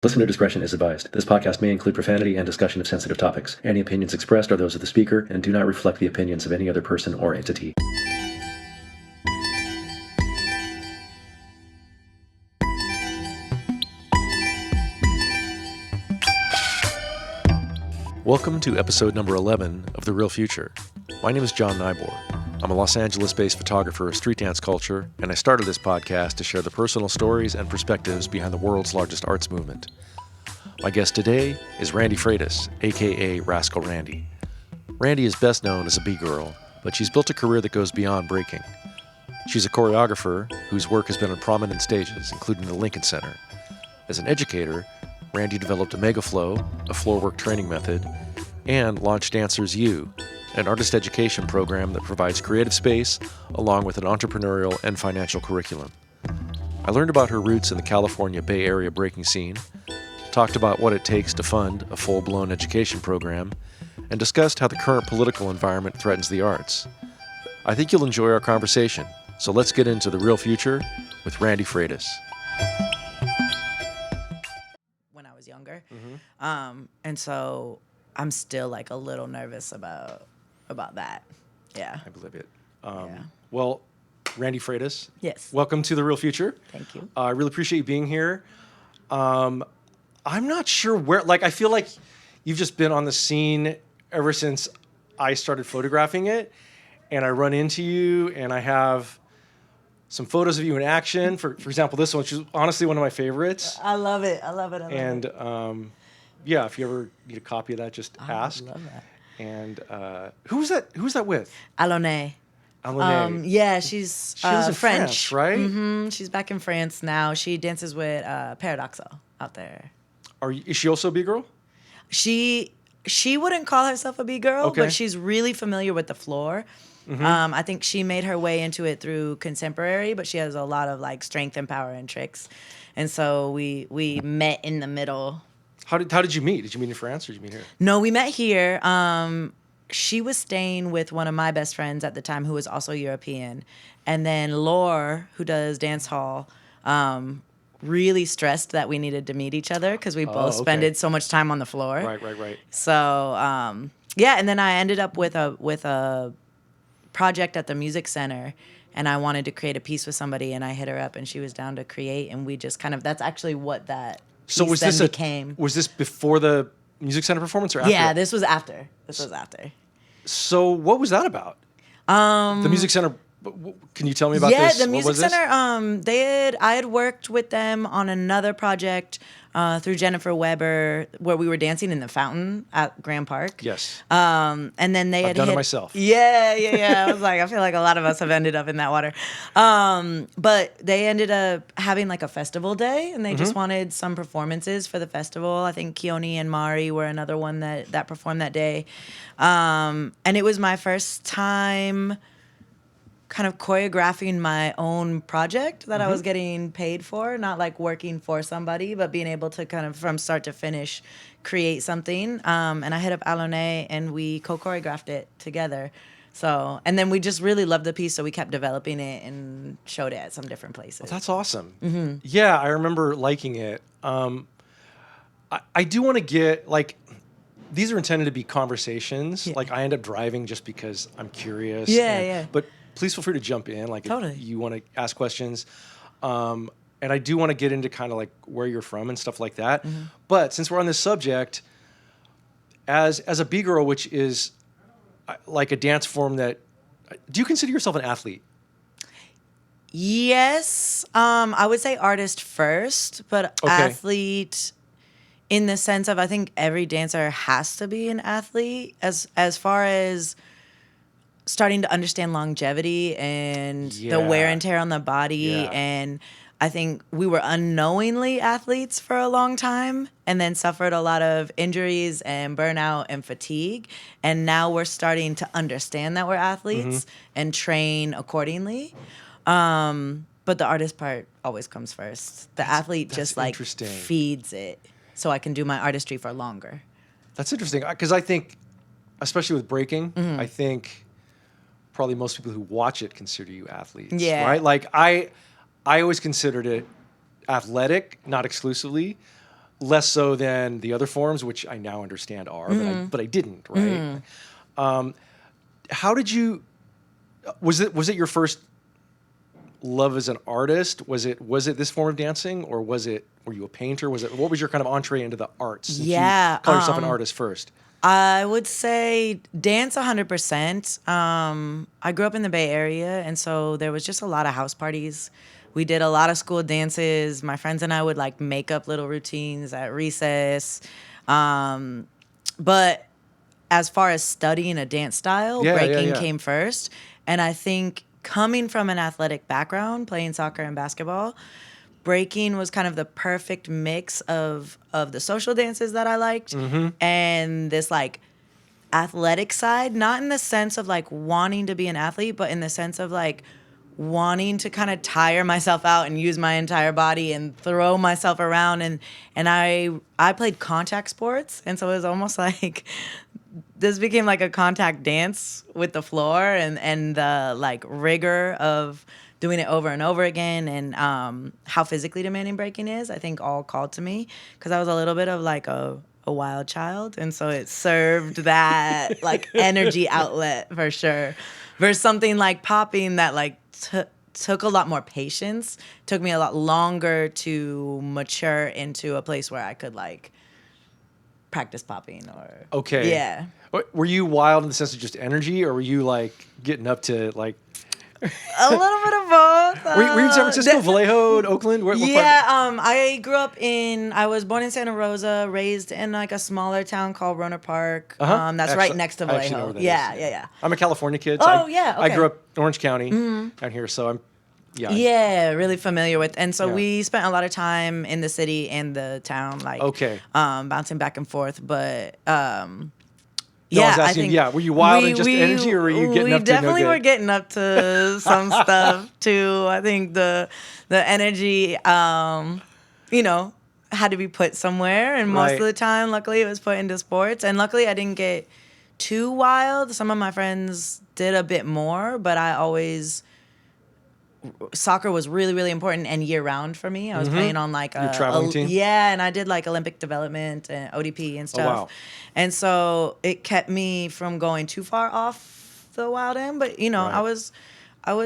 Listener discretion is advised. This podcast may include profanity and discussion of sensitive topics. Any opinions expressed are those of the speaker and do not reflect the opinions of any other person or entity. Welcome to episode number 11 of The Real Future. My name is John Nyboer. I'm a Los Angeles-based photographer of street dance culture, and I started this podcast to share the personal stories and perspectives behind the world's largest arts movement. My guest today is Randi Freitas, aka Rascal Randi. Randi is best known as a B-girl, but she's built a career that goes beyond breaking. She's a choreographer whose work has been on prominent stages, including the Lincoln Center. As an educator, Randi developed a Megaflow, a Floorwork training method, and launched Dancers U, an artist education program that provides creative space along with an entrepreneurial and financial curriculum. I learned about her roots in the California Bay Area breaking scene, talked about what it takes to fund a full-blown education program, and discussed how the current political environment threatens the arts. I think you'll enjoy our conversation, so let's get into The Real Future with Randi Freitas. When I was younger. And so I'm still like a little nervous about that. Yeah. I believe it. Well, Randi Freitas. Yes. Welcome to The Real Future. Thank you. I really appreciate you being here. I'm not sure where, I feel like you've just been on the scene ever since I started photographing it. And I run into you and I have some photos of you in action. For example, this one, which is honestly one of my favorites. I love it. And yeah, if you ever need a copy of that, just ask. I love that. And who's that with? Allison. Yeah, she's she lives in French, France, right? Mm-hmm. She's back in France now. She dances with Parental out there. Is she also a B-girl? She wouldn't call herself a B-girl, Okay. but she's really familiar with the floor. Mm-hmm. I think she made her way into it through contemporary, but she has a lot of like strength and power and tricks. And so we met in the middle. How did you meet? Did you meet in France or did you meet here? No, we met here. She was staying with one of my best friends at the time who was also European. And then Laure, who does dance hall, really stressed that we needed to meet each other because we both spended so much time on the floor. Right. So, yeah, and then I ended up with a project at the music center, and I wanted to create a piece with somebody, and I hit her up, and she was down to create, and we just kind of, that's actually what that So piece then became. Was this before the music center performance or after? Yeah, this was after. So what was that about? The music center. Can you tell me about this? Yeah, the music center. I had worked with them on another project through Jennifer Weber, where we were dancing in the fountain at Grand Park. Yes. And then they had done it myself. Yeah. I was like, I feel like a lot of us have ended up in that water. But they ended up having like a festival day, and they just wanted some performances for the festival. I think Keone and Mari were another one that performed that day. And it was my first time kind of choreographing my own project that I was getting paid for, not like working for somebody, but being able to kind of from start to finish create something. And I hit up Allison and we co-choreographed it together. So, and then we just really loved the piece, so we kept developing it and showed it at some different places. Well, that's awesome. Yeah, I remember liking it. I do want to get, these are intended to be conversations. Yeah. I end up driving just because I'm curious. Yeah. But please feel free to jump in, Totally. if you want to ask questions. And I do want to get into kind of where you're from and stuff like that. But since we're on this subject, as a B-girl, which is like a dance form that, do you consider yourself an athlete? Yes. I would say artist first, but athlete in the sense of I think every dancer has to be an athlete as far as starting to understand longevity and the wear and tear on the body. And I think we were unknowingly athletes for a long time and then suffered a lot of injuries and burnout and fatigue. And now we're starting to understand that we're athletes and train accordingly. But the artist part always comes first. The athlete just feeds it so I can do my artistry for longer. That's interesting because I think, especially with breaking, I think probably most people who watch it consider you athletes. Yeah. Right? I always considered it athletic, not exclusively. less so than the other forms, which I now understand are, but I didn't, right? How did you? Was it your first love as an artist? Was it this form of dancing, or were you a painter? What was your kind of entree into the arts? Since you call yourself an artist first. I would say dance 100%. I grew up in the Bay Area, and so there was just a lot of house parties. We did a lot of school dances. My friends and I would like make up little routines at recess. But as far as studying a dance style, breaking came first. And I think coming from an athletic background, playing soccer and basketball, breaking was kind of the perfect mix of the social dances that I liked and this like athletic side, not in the sense of like wanting to be an athlete, but in the sense of like wanting to kind of tire myself out and use my entire body and throw myself around. And I played contact sports. And so it was almost like this became like a contact dance with the floor and the like rigor of doing it over and over again, and how physically demanding breaking is, I think all called to me because I was a little bit of like a wild child. And so it served that like energy outlet for sure. Versus something like popping that like took a lot more patience, took me a lot longer to mature into a place where I could like practice popping or... Okay. Yeah. Were you wild in the sense of just energy, or were you like getting up to like... A little bit of both. Were you in San Francisco, Vallejo, Oakland? What I grew up I was born in Santa Rosa, raised in like a smaller town called Rohnert Park. That's actually, right next to Vallejo. Yeah. I'm a California kid. So okay. I grew up in Orange County down here, so I'm... really familiar with. And so we spent a lot of time in the city and the town, like bouncing back and forth. But I think were you wild and just energy, or were you getting up to no good? We definitely were getting up to some stuff too. I think the energy, had to be put somewhere, and most of the time, luckily, it was put into sports. And luckily, I didn't get too wild. Some of my friends did a bit more, but soccer was really, really important and year round for me. I was playing on like a traveling team. Yeah, and I did like Olympic development and ODP and stuff. Oh, wow. And so it kept me from going too far off the wild end. But I was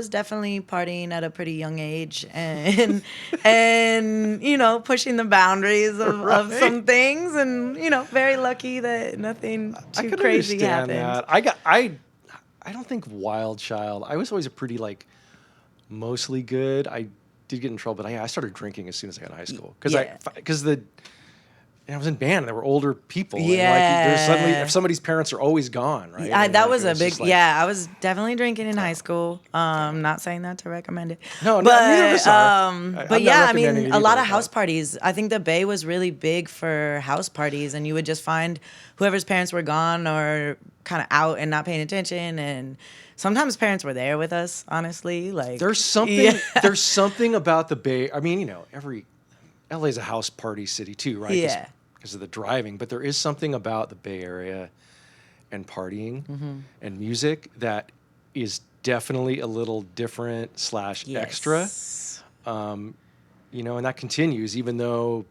definitely partying at a pretty young age and pushing the boundaries of some things, and very lucky that nothing too crazy happened. That. I don't think wild child. I was always a pretty like mostly good. I did get in trouble, but I started drinking as soon as I got to high school because I was in band and there were older people. Yeah. And if somebody's parents are always gone, right? That was a big, I was definitely drinking in high school. Not saying that to recommend it. No, neither of us are. But yeah, I mean, a lot of house parties. I think the Bay was really big for house parties, and you would just find whoever's parents were gone or kind of out and not paying attention, and sometimes parents were there with us, honestly. Like there's something about the Bay. I mean, LA's a house party city too, right? Yeah. Because of the driving, but there is something about the Bay Area and partying and music that is definitely a little different / extra. And that continues, even though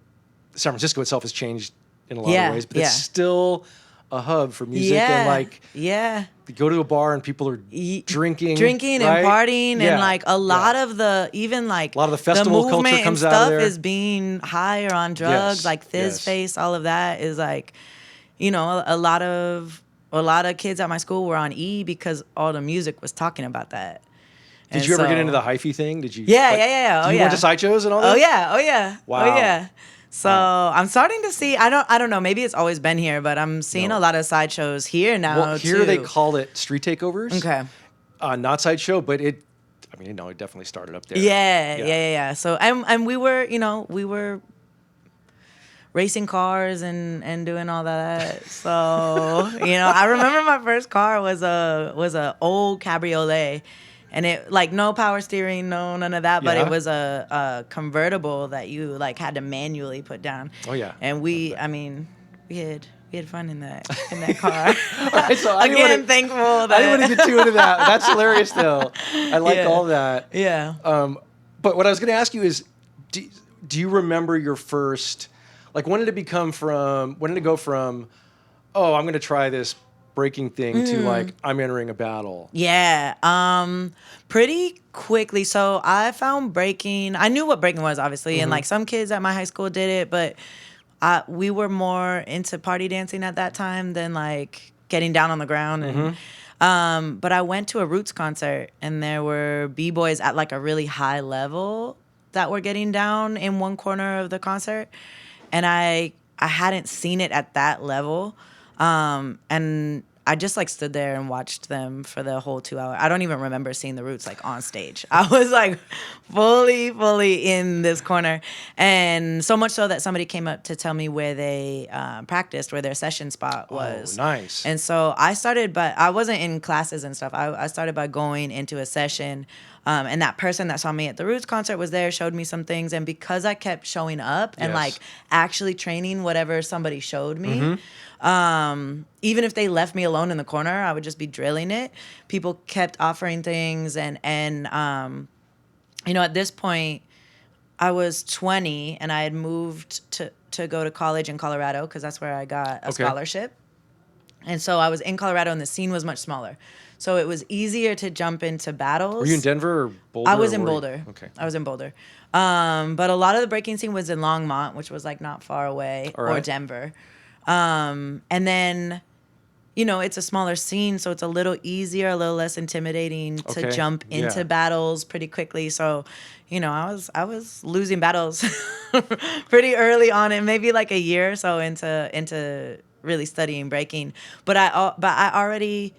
San Francisco itself has changed in a lot of ways, but it's still a hub for music and you go to a bar and people are drinking right? and partying and like a lot of the festival culture comes out of there. Is being high or on drugs, like Fizz Face, all of that is like, a lot of kids at my school were on E because all the music was talking about that. Did you ever get into the Hyphy thing? Did you? Yeah. You went to Sideshows and all that? Oh yeah. Wow. Oh yeah. So I'm starting to see. I don't know. Maybe it's always been here, but I'm seeing a lot of sideshows here now. Well, here they call it street takeovers. Okay. Not sideshow, but it definitely started up there. Yeah. So and we were racing cars and doing all that. So I remember my first car was a old cabriolet. And it no power steering, no none of that, but it was a convertible that you had to manually put down. Oh yeah. And we had fun in that car. So thankful that I didn't want to get too into that. That's hilarious though. I like all that. Yeah. But what I was going to ask you is, do you remember your first Like when did it go from, oh, I'm going to try this breaking thing to like, I'm entering a battle? Yeah, pretty quickly. So I found breaking. I knew what breaking was, obviously, and like some kids at my high school did it, but we were more into party dancing at that time than like getting down on the ground. And but I went to a Roots concert, and there were b-boys at like a really high level that were getting down in one corner of the concert, and I hadn't seen it at that level. And I just like stood there and watched them for the whole 2 hour. I don't even remember seeing the Roots like on stage. I was like fully in this corner. And so much so that somebody came up to tell me where they practiced, where their session spot was. Oh, nice. And so I started, but I wasn't in classes and stuff. I started by going into a session. And that person that saw me at the Roots concert was there, showed me some things. And because I kept showing up and like actually training whatever somebody showed me, even if they left me alone in the corner, I would just be drilling it. People kept offering things. And you know, at this point, I was 20 and I had moved to go to college in Colorado because that's where I got a scholarship. And so I was in Colorado and the scene was much smaller. So it was easier to jump into battles. Were you in Denver or Boulder? I was in Boulder. Okay. I was in Boulder. But a lot of the breaking scene was in Longmont, which was like not far away, or Denver. And then, you know, it's a smaller scene, so it's a little easier, a little less intimidating to jump into battles pretty quickly. So, you know, I was losing battles pretty early on, and maybe like a year or so into really studying breaking. But I already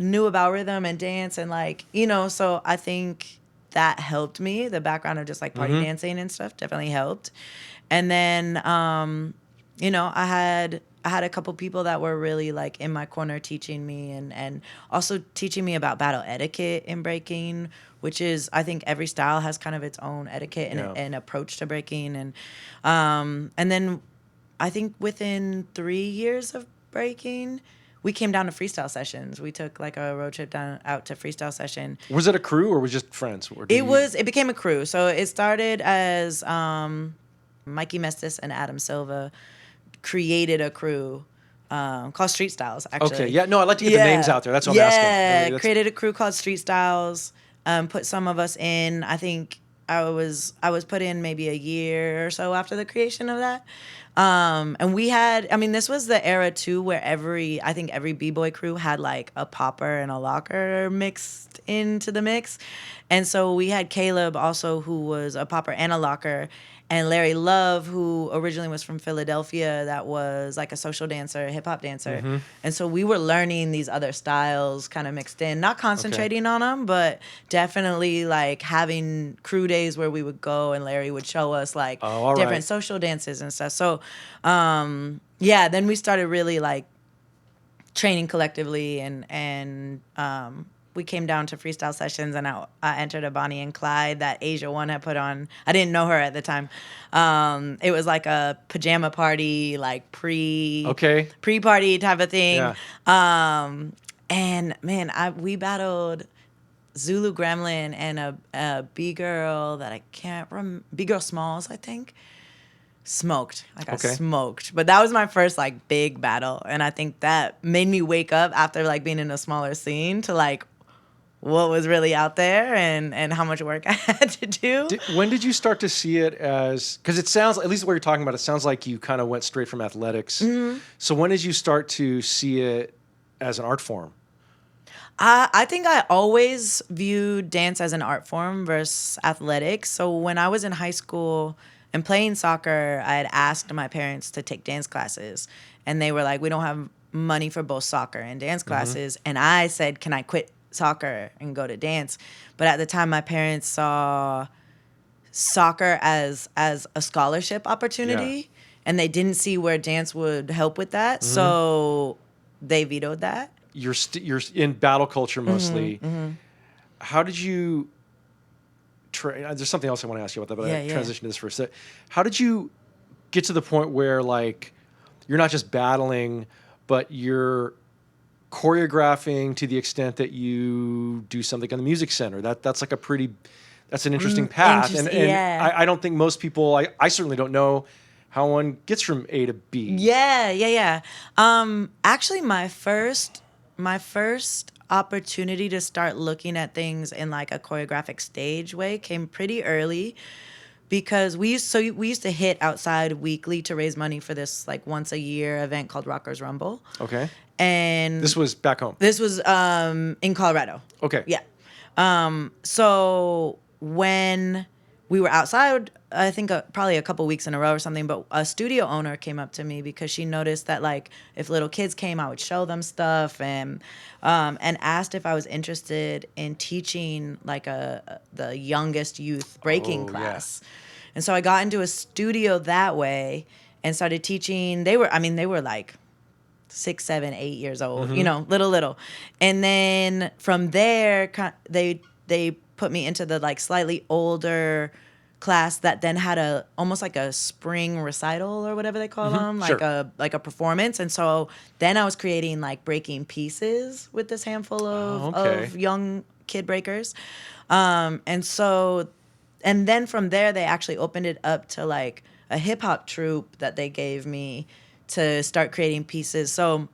knew about rhythm and dance, and like, you know, so I think that helped me. The background of just like party dancing and stuff definitely helped. And then, you know, I had a couple people that were really like in my corner teaching me and also teaching me about battle etiquette in breaking, which is, I think every style has kind of its own etiquette and approach to breaking. And then I think within 3 years of breaking, we came down to freestyle sessions. We took like a road trip out to freestyle session. Was it a crew or was it just friends? It became a crew. So it started as Mikey Mestis and Adam Silva created a crew called Street Styles, actually. Okay, yeah, no, I'd like to get the names out there. That's what I'm asking. Yeah, created a crew called Street Styles, put some of us in. I think I was put in maybe a year or so after the creation of that. And we had, I mean, this was the era too where I think every b-boy crew had like a popper and a locker mixed into the mix. And so we had Caleb also, who was a popper and a locker, and Larry Love, who originally was from Philadelphia, that was like a social dancer, hip hop dancer. And so we were learning these other styles kind of mixed in, not concentrating on them, but definitely like having crew days where we would go and Larry would show us like different social dances and stuff. So, yeah, then we started really like training collectively and we came down to freestyle sessions, and I entered a Bonnie and Clyde that Asia One had put on. I didn't know her at the time. It was like a pajama party, like pre-party type of thing. Yeah. And man, we battled Zulu Gremlin and a B-girl that I can't remember, B-girl Smalls, I think. Smoked. I got smoked. But that was my first like big battle, and I think that made me wake up after like being in a smaller scene to like what was really out there and how much work I had to do. When did you start to see it as, because it sounds, at least what you're talking about, it sounds like you kind of went straight from athletics. So when did you start to see it as an art form? I think I always viewed dance as an art form versus athletics. So when I was in high school and playing soccer, I had asked my parents to take dance classes, and they were like, we don't have money for both soccer and dance classes. And I said, can I quit soccer and go to dance? But at the time, my parents saw soccer as a scholarship opportunity, and they didn't see where dance would help with that. So they vetoed that. You're in battle culture mostly. How did you there's something else I want to ask you about that, but I transition to this for a sec. How did you get to the point where like you're not just battling, but you're choreographing to the extent that you do something on the music center? That's like that's an interesting path. And I don't think most people, I certainly don't know how one gets from A to B. Yeah. Actually, my first opportunity to start looking at things in like a choreographic stage way came pretty early, because we used to hit outside weekly to raise money for this like once a year event called Rockers Rumble. Okay. And This was back home. This was in Colorado. Okay. Yeah. So when we were outside, I think probably a couple weeks in a row or something, but a studio owner came up to me because she noticed that like if little kids came, I would show them stuff, and asked if I was interested in teaching like the youngest youth breaking class. Yeah. And so I got into a studio that way and started teaching. They were like 6, 7, 8 years old, little. And then from there, they put me into the like slightly older class that then had almost like a spring recital or whatever they call them, like a performance. And so then I was creating like breaking pieces with this handful of young kid breakers. And then from there, they actually opened it up to like a hip hop troupe that they gave me to start creating pieces. So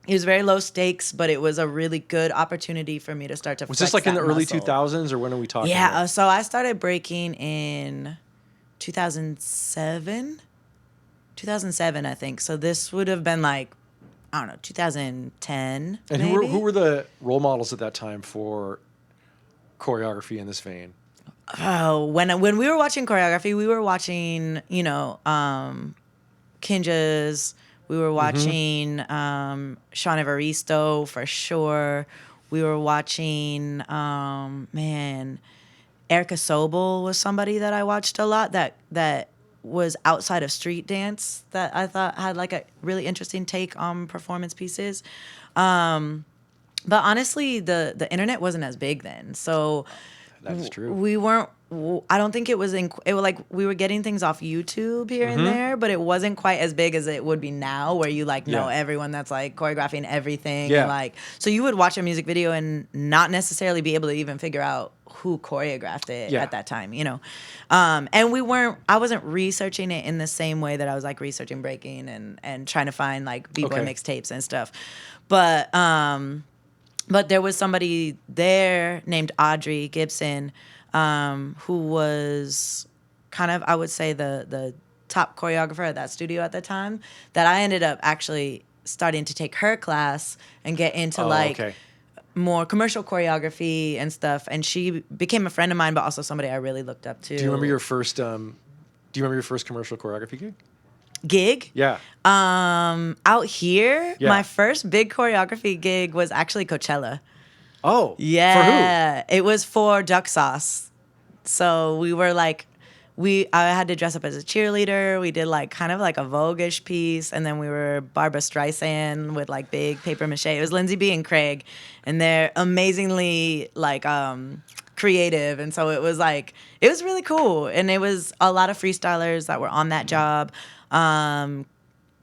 it was very low stakes, but it was a really good opportunity for me to start to. Was this like in the early 2000s, or when are we talking? Yeah, so I started breaking in 2007. 2007, I think. So this would have been like, I don't know, 2010. And maybe? who were the role models at that time for choreography in this vein? Oh, when we were watching choreography, we were watching, Kinjas. We were watching Sean Evaristo for sure. We were watching, Erica Sobel was somebody that I watched a lot that was outside of street dance that I thought had like a really interesting take on performance pieces. But honestly, the internet wasn't as big then. So that's true. We weren't. I don't think it was like we were getting things off YouTube here and there, but it wasn't quite as big as it would be now, where you like know everyone that's like choreographing everything. Yeah. And like, so you would watch a music video and not necessarily be able to even figure out who choreographed it at that time, And I wasn't researching it in the same way that I was like researching breaking and trying to find like b-boy mixtapes and stuff. But there was somebody there named Audrey Gibson, who was kind of, I would say, the top choreographer at that studio at the time, that I ended up actually starting to take her class and get into more commercial choreography and stuff. And she became a friend of mine, but also somebody I really looked up to. Do you remember your first commercial choreography gig? Yeah. Out here, my first big choreography gig was actually Coachella. Oh. Yeah. For who? It was for Duck Sauce. So we were like, I had to dress up as a cheerleader. We did like kind of like a Vogue-ish piece, and then we were Barbra Streisand with like big paper mache. It was Lindsay B and Craig, and they're amazingly like creative, and so it was really cool. And it was a lot of freestylers that were on that job.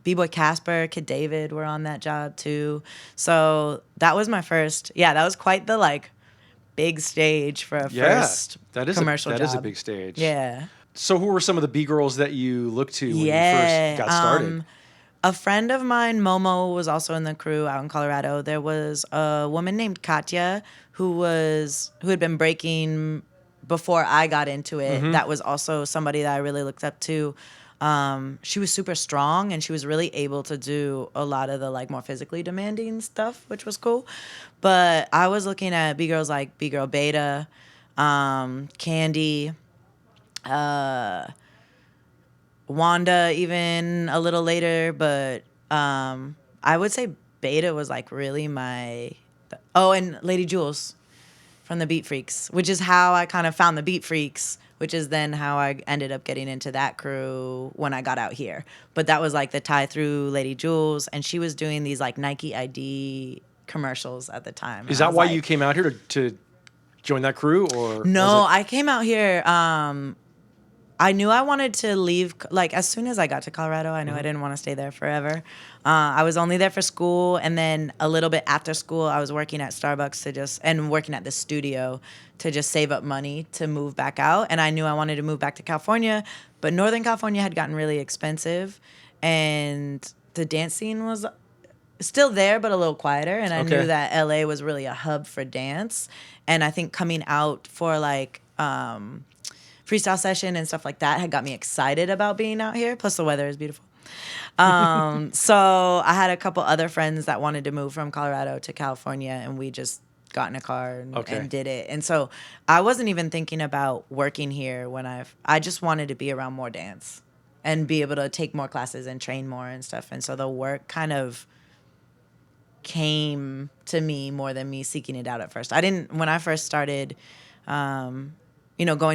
B-Boy Casper, Kid David were on that job too. So that was my first. Yeah, that was quite the like big stage for a first commercial job. That is a big stage. Yeah. So who were some of the B-girls that you looked to when you first got started? A friend of mine, Momo, was also in the crew out in Colorado. There was a woman named Katya who had been breaking before I got into it. That was also somebody that I really looked up to. She was super strong, and she was really able to do a lot of the like more physically demanding stuff, which was cool. But I was looking at B-girls like B-girl Beta, Candy, Wanda even a little later, but I would say Beta was like really and Lady Jules from the Beat Freaks, which is how I kind of found the Beat Freaks, which is then how I ended up getting into that crew when I got out here. But that was like the tie through Lady Jules, and she was doing these like Nike ID commercials at the time. Is that why you came out here to join that crew, or no? I came out here. I knew I wanted to leave, like, as soon as I got to Colorado, I knew I didn't want to stay there forever. I was only there for school, and then a little bit after school, I was working at Starbucks and working at the studio to just save up money to move back out. And I knew I wanted to move back to California, but Northern California had gotten really expensive, and the dance scene was still there, but a little quieter. And I knew that LA was really a hub for dance. And I think coming out for, like, freestyle session and stuff like that had got me excited about being out here. Plus the weather is beautiful. So I had a couple other friends that wanted to move from Colorado to California, and we just got in a car and did it. And so I wasn't even thinking about working here when I just wanted to be around more dance and be able to take more classes and train more and stuff. And so the work kind of came to me more than me seeking it out at first. When I first started, going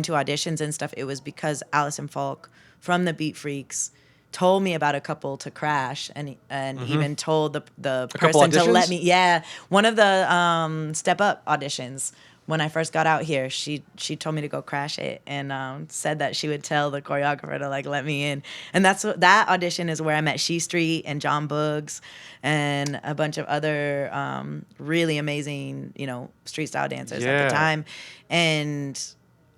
to auditions and stuff, it was because Allison Faulk from the Beat Freaks told me about a couple to crash, and even told the person to let me. Yeah, one of the Step Up auditions when I first got out here, she told me to go crash it, and said that she would tell the choreographer to, like, let me in. And that audition is where I met She Street and John Boogs and a bunch of other really amazing, street style dancers at the time. And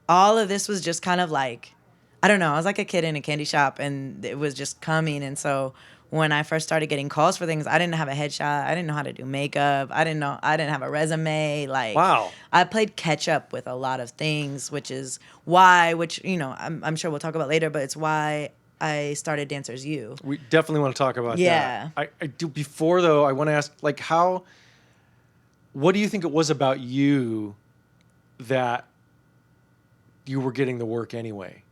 all of this was just kind of like, I don't know, I was like a kid in a candy shop, and it was just coming. And so when I first started getting calls for things, I didn't have a headshot. I didn't know how to do makeup. I didn't have a resume. Like, wow. I played Catchup with a lot of things, which is why, I'm sure we'll talk about later, but it's why I started Dancers U. We definitely want to talk about that. I do. Before, though, I want to ask, like, what do you think it was about you that you were getting the work anyway?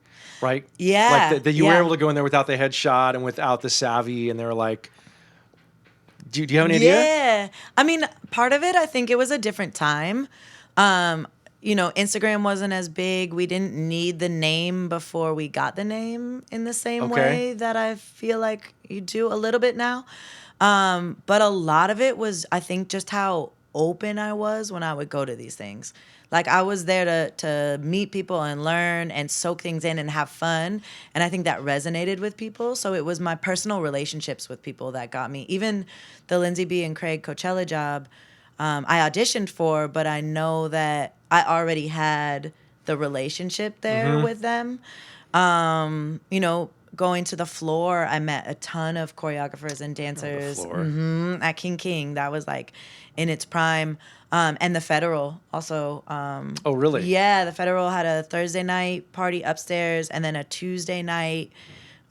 Right? Yeah. Like that you were able to go in there without the headshot and without the savvy, and they were like, do you have any idea? Yeah. I mean, part of it, I think it was a different time. Instagram wasn't as big. We didn't need the name before we got the name in the same way that I feel like you do a little bit now. But a lot of it was, I think, just how open I was when I would go to these things. Like, I was there to meet people and learn and soak things in and have fun. And I think that resonated with people. So it was my personal relationships with people that got me. Even the Lindsay B. and Craig Coachella job, I auditioned for, but I know that I already had the relationship there with them. Going to the floor, I met a ton of choreographers and dancers at King. That was, like, in its prime. And the Federal also. Oh, really? Yeah, the Federal had a Thursday night party upstairs, and then a Tuesday night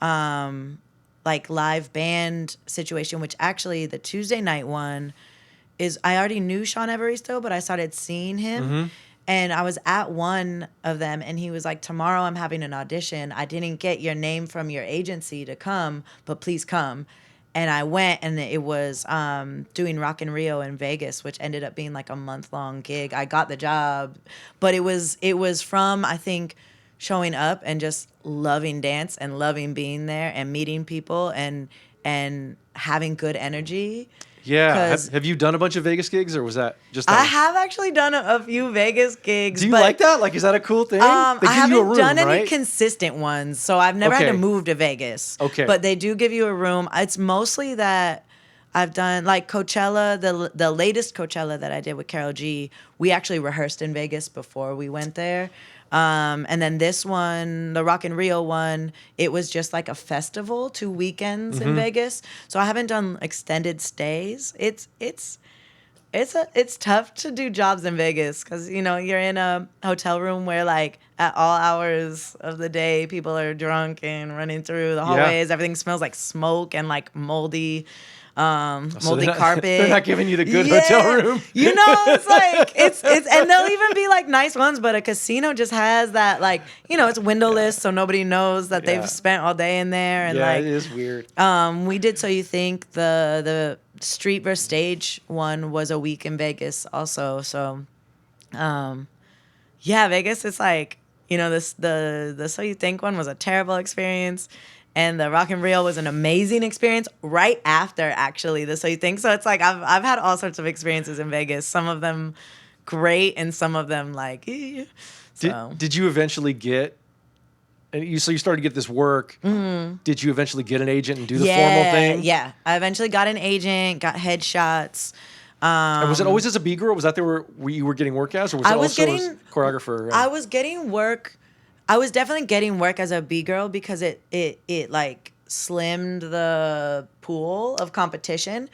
live band situation, which actually the Tuesday night one is, I already knew Sean Evaristo, but I started seeing him. And I was at one of them, and he was like, tomorrow I'm having an audition. I didn't get your name from your agency to come, but please come. And I went, and it was doing Rock in Rio in Vegas, which ended up being like a month-long gig. I got the job, but it was from, I think, showing up and just loving dance and loving being there and meeting people and having good energy. Yeah. Have you done a bunch of Vegas gigs, or was that just? I have actually done a few Vegas gigs. Do you like that? Like, is that a cool thing? I haven't done any consistent ones, so I've never had to move to Vegas. Okay. But they do give you a room. It's mostly that I've done, like, Coachella, the latest Coachella that I did with Karol G, we actually rehearsed in Vegas before we went there. And then this one, the Rock in Rio one, it was just like a festival, 2 weekends in Vegas. So I haven't done extended stays. It's tough to do jobs in Vegas because, you're in a hotel room where, like, at all hours of the day, people are drunk and running through the hallways. Everything smells like smoke and, like, moldy carpet. They're not giving you the good hotel room. It's like it's and they'll even be like nice ones, but a casino just has that, like, it's windowless, so nobody knows that they've spent all day in there. And it is weird. We did So You Think the street versus stage one was a week in Vegas also. So Vegas, it's like, the So You Think one was a terrible experience. And the Rock in Rio was an amazing experience right after, actually, the So You Think. So it's like I've had all sorts of experiences in Vegas. Some of them great, and some of them like. So. Did you eventually get And so you started to get this work. Mm-hmm. Did you eventually get an agent and do the yeah, formal thing? Yeah. I eventually got an agent, got headshots. And was it always as a B girl? Was that where you were getting work as, or was it also as choreographer? I was getting work. I was definitely getting work as a B girl because it like slimmed the pool of competition.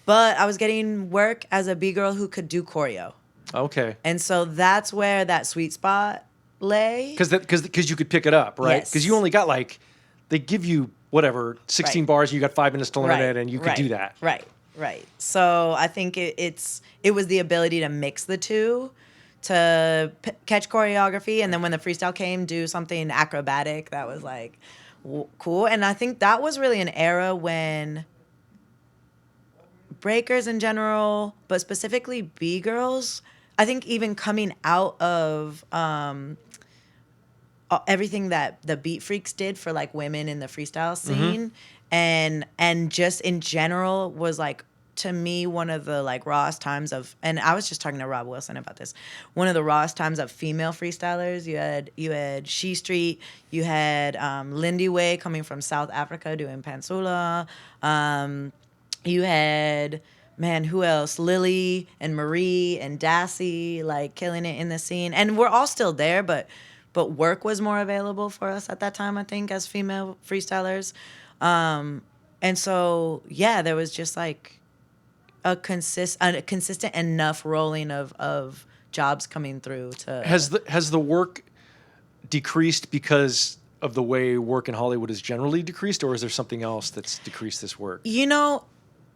But I was getting work as a B girl who could do choreo. Okay. And so that's where that sweet spot lay. Because you could pick it up, right? Because you only got they give you whatever 16 bars. You got 5 minutes to learn it, and you could do that. Right. So I think it was the ability to mix the two, to catch choreography, and then when the freestyle came, do something acrobatic that was like cool. And I think that was really an era when breakers in general, but specifically B girls, I think even coming out of everything that the Beat Freaks did for like women in the freestyle scene, and just in general was like, to me, one of the like rawest times of, and I was just talking to Rob Wilson about this, one of the rawest times of female freestylers. You had She Street, you had Lindy Way coming from South Africa doing Pansula, you had, man, who else? Lily and Marie and Dassy, like killing it in the scene. And we're all still there, but work was more available for us at that time, I think, as female freestylers. And so, yeah, there was just like a consistent enough rolling of jobs coming through to. Has the work decreased because of the way work in Hollywood is generally decreased, or is there something else that's decreased this work?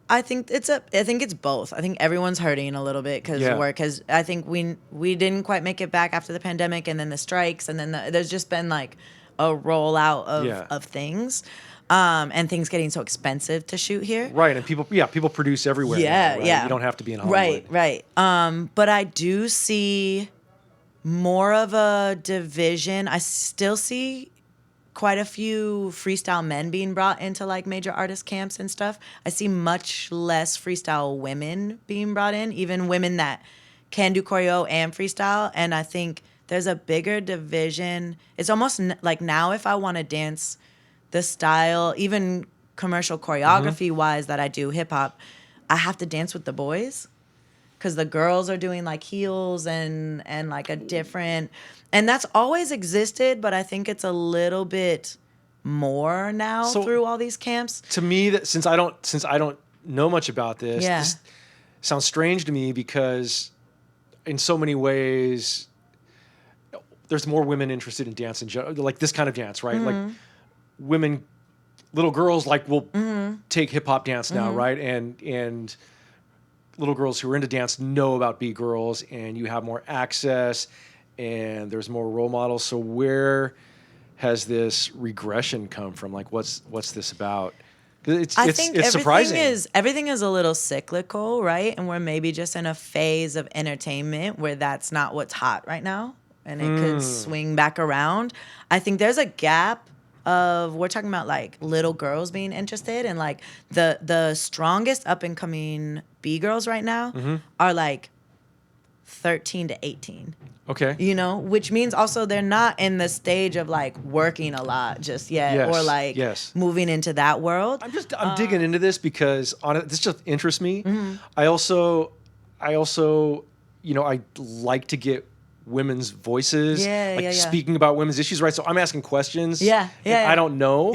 I think it's both. I think everyone's hurting a little bit because work has. I think we didn't quite make it back after the pandemic, and then the strikes, and then there's just been like a rollout of things, and things getting so expensive to shoot here. Right, and people produce everywhere. Yeah, now, right? yeah. You don't have to be in Hollywood. Right. But I do see more of a division. I still see quite a few freestyle men being brought into like major artist camps and stuff. I see much less freestyle women being brought in, even women that can do choreo and freestyle. And I think there's a bigger division. It's almost like now if I want to dance the style, even commercial choreography wise that I do hip hop, I have to dance with the boys because the girls are doing like heels and like a different. And that's always existed, but I think it's a little bit more now through all these camps. To me, that since I don't know much about this, this sounds strange to me because in so many ways there's more women interested in dance in general, like this kind of dance, right? Like women, little girls will take hip hop dance now, right? And little girls who are into dance know about B girls, and you have more access. And there's more role models. So where has this regression come from? Like, what's this about? I think it's surprising. Everything is a little cyclical, right? And we're maybe just in a phase of entertainment where that's not what's hot right now, and it could swing back around. I think there's a gap of, we're talking about like little girls being interested, and like the strongest up and coming B girls right now are like 13 to 18. Okay. Which means also they're not in the stage of like working a lot just yet, or like moving into that world. I'm digging into this because this just interests me. I also, I like to get women's voices, speaking about women's issues, right? So I'm asking questions. I don't know.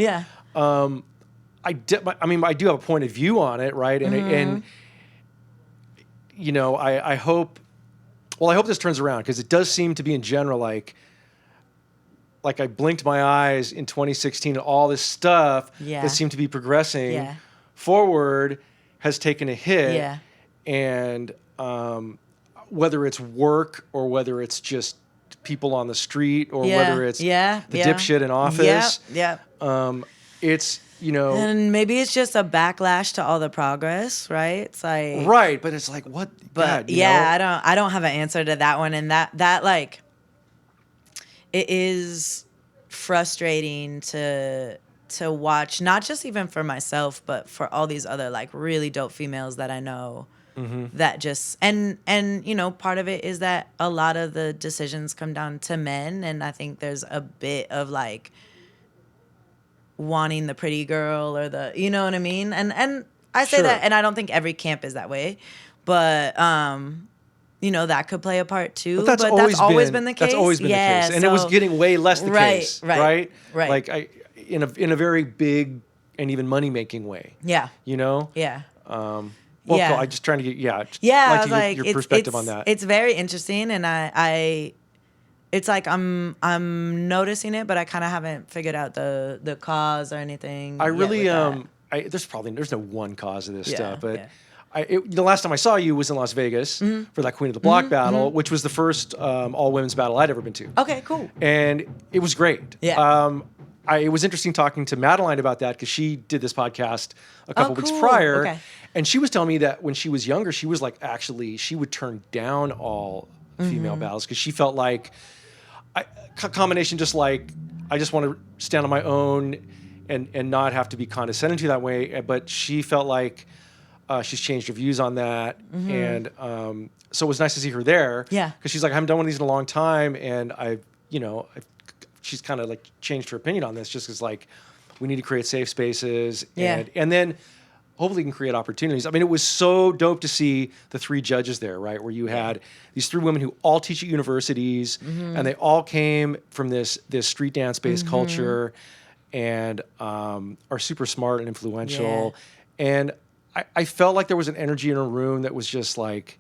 I do have a point of view on it, right? And I hope. Well, I hope this turns around because it does seem to be in general like I blinked my eyes in 2016 and all this stuff that seemed to be progressing forward has taken a hit. And whether it's work or whether it's just people on the street or whether it's the dipshit in office, it's, and maybe it's just a backlash to all the progress, right? It's like, right, but it's like, what? But God, I don't have an answer to that one, and that like, it is frustrating to watch, not just even for myself, but for all these other like really dope females that I know. That just and part of it is that a lot of the decisions come down to men, and I think there's a bit of like wanting the pretty girl or the, you know what I mean? And I say Sure. that, and I don't think every camp is that way, but you know, that could play a part too. But that's always been the case. That's always been the case, and it was getting way less the case, right? Like in a very big and even money making way. Yeah. You know. Yeah. Well, yeah. cool. I just trying to get I was like, your perspective on that. It's very interesting, and I it's like I'm noticing it, but I kind of haven't figured out the cause or anything. I really there's no one cause of this stuff, but. Yeah. The last time I saw you was in Las Vegas for that Queen of the Block battle, which was the first all women's battle I'd ever been to. Okay, cool. And it was great. Yeah. It was interesting talking to Madeline about that because she did this podcast a couple weeks cool. prior. Okay. And she was telling me that when she was younger, she was like, actually, she would turn down all female battles because she felt like combination just like, I just want to stand on my own and not have to be condescending to that way. But she felt like she's changed her views on that. And so it was nice to see her there. Yeah. Because she's like, I haven't done one of these in a long time. And she's kind of like changed her opinion on this just because like we need to create safe spaces and then hopefully can create opportunities. I mean, it was so dope to see the 3 judges there, right? Where you had these 3 women who all teach at universities and they all came from this street dance based culture and are super smart and influential. Yeah. And I felt like there was an energy in a room that was just like,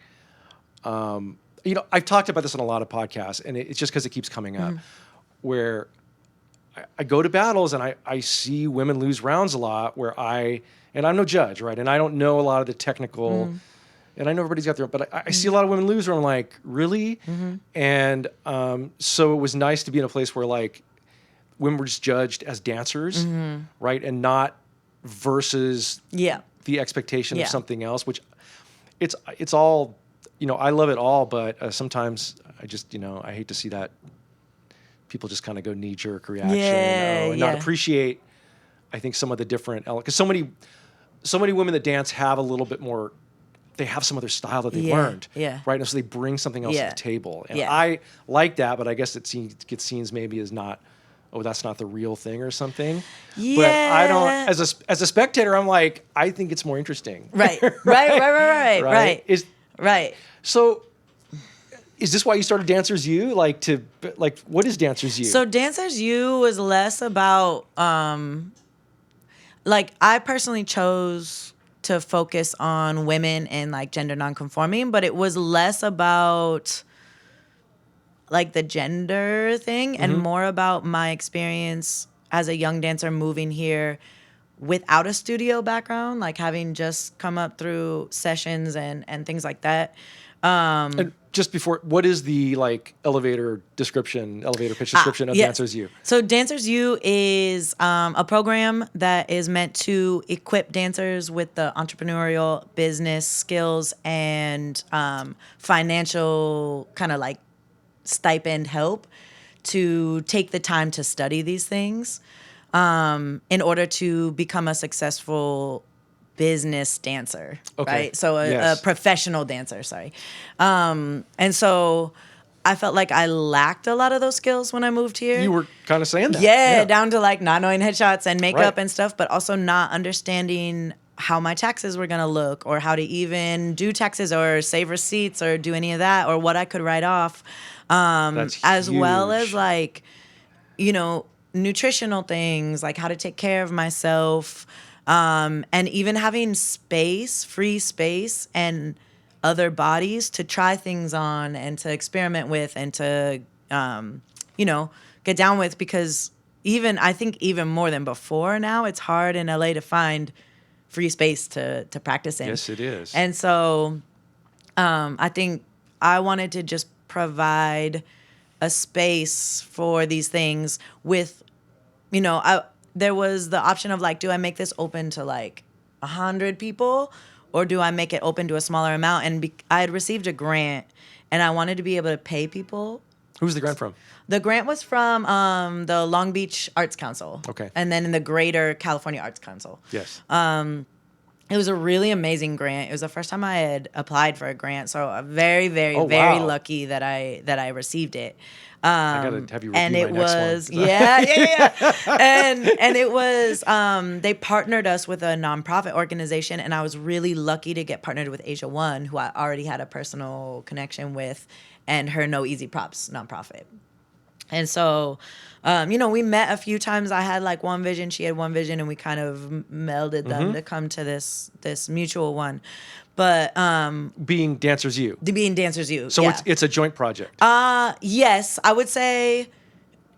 I've talked about this on a lot of podcasts and it's just because it keeps coming up where I go to battles and I see women lose rounds a lot and I'm no judge, right? And I don't know a lot of the technical, and I know everybody's got their, but I see a lot of women lose where I'm like, really? And so it was nice to be in a place where like women were just judged as dancers, right? And not versus the expectation of something else, which it's all, I love it all, but sometimes I just, I hate to see that people just kind of go knee-jerk reaction and not appreciate, I think, some of the different elements. Because so many women that dance have a little bit more, they have some other style that they've learned, right? And so they bring something else to the table. And I like that, but I guess it gets seen as maybe as not, that's not the real thing or something. Yeah. But I don't, as a spectator, I'm like, I think it's more interesting. Right. Right. So, is this why you started Dancers U? What is Dancers U? So Dancers U was less about, I personally chose to focus on women and like gender nonconforming, but it was less about like the gender thing and more about my experience as a young dancer moving here without a studio background, like having just come up through sessions and things like that. And just before, what is the elevator pitch description of Dancers U? So Dancers U is a program that is meant to equip dancers with the entrepreneurial business skills and financial kind of like stipend help to take the time to study these things in order to become a successful business dancer, right? So a professional dancer, sorry. And so I felt like I lacked a lot of those skills when I moved here. You were kind of saying that. Yeah, down to like not knowing headshots and makeup and stuff, but also not understanding how my taxes were going to look or how to even do taxes or save receipts or do any of that or what I could write off. As huge. Well as like, nutritional things, like how to take care of myself, and even having free space and other bodies to try things on and to experiment with and to, get down with, because I think even more than before now, it's hard in LA to find free space to practice in. Yes, it is. And so I think I wanted to just provide a space for these things with, there was the option of like, do I make this open to like 100 people or do I make it open to a smaller amount? And I had received a grant and I wanted to be able to pay people. Who's the grant from? The grant was from the Long Beach Arts Council. Okay. And then in the Greater California Arts Council. Yes. It was a really amazing grant. It was the first time I had applied for a grant, so I'm very, very, Oh, very wow. lucky that I received it. I gotta have you And review it my next was one. yeah. And it was they partnered us with a nonprofit organization, and I was really lucky to get partnered with Asia One, who I already had a personal connection with, and her No Easy Props nonprofit. And so, we met a few times. I had like one vision, she had one vision, and we kind of melded them to come to this mutual one. But Being Dancers U. being Dancers U. So yeah. it's a joint project. Yes, I would say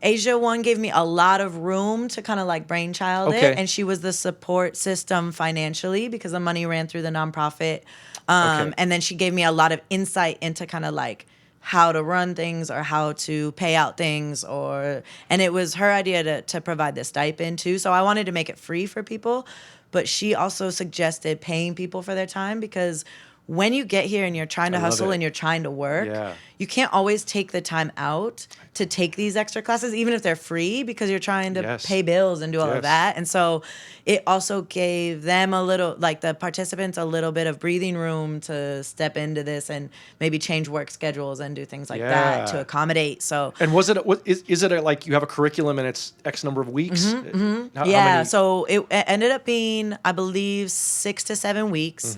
Asia One gave me a lot of room to kind of like brainchild Okay. it, and she was the support system financially because the money ran through the nonprofit. Okay. And then she gave me a lot of insight into kind of like how to run things or how to pay out things, and it was her idea to provide the stipend too. So I wanted to make it free for people, but she also suggested paying people for their time, because when you get here and you're trying to I love hustle it. and you're trying to work, Yeah. you can't always take the time out to take these extra classes, even if they're free, because you're trying to Yes. pay bills and do all Yes. of that. And so it also gave them a little, like the participants, a little bit of breathing room to step into this and maybe change work schedules and do things like that to Yeah. accommodate. So And was it is it like you have a curriculum and it's X number of weeks? How yeah, many? so it ended up being, I believe, 6 to 7 weeks.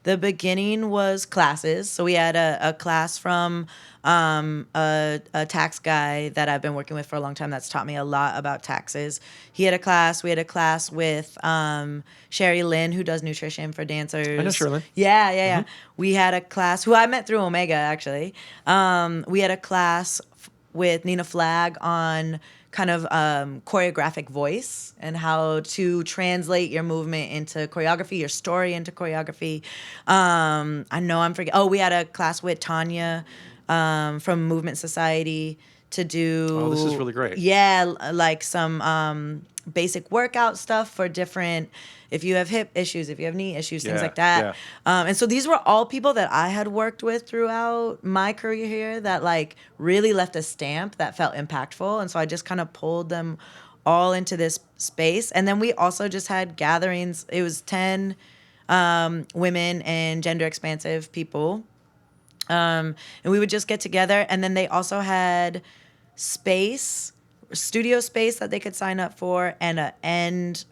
The beginning was classes. So we had a class from a tax guy that I've been working with for a long time that's taught me a lot about taxes. He had a class. We had a class with Sherry Lynn, who does nutrition for dancers. I know Sherry Lynn. Yeah. We had a class, who I met through Omega, actually. We had a class with Nina Flagg on kind of choreographic voice and how to translate your movement into choreography, your story into choreography. I know I'm forgetting. Oh, we had a class with Tanya from Movement Society to do. Oh, this is really great. Yeah, like some basic workout stuff for different, if you have hip issues, if you have knee issues, things Yeah, like that. yeah. And so these were all people that I had worked with throughout my career here that like really left a stamp that felt impactful. And so I just kind of pulled them all into this space. And then we also just had gatherings. It was 10 women and gender expansive people. And we would just get together. And then they also had studio space that they could sign up for, and an end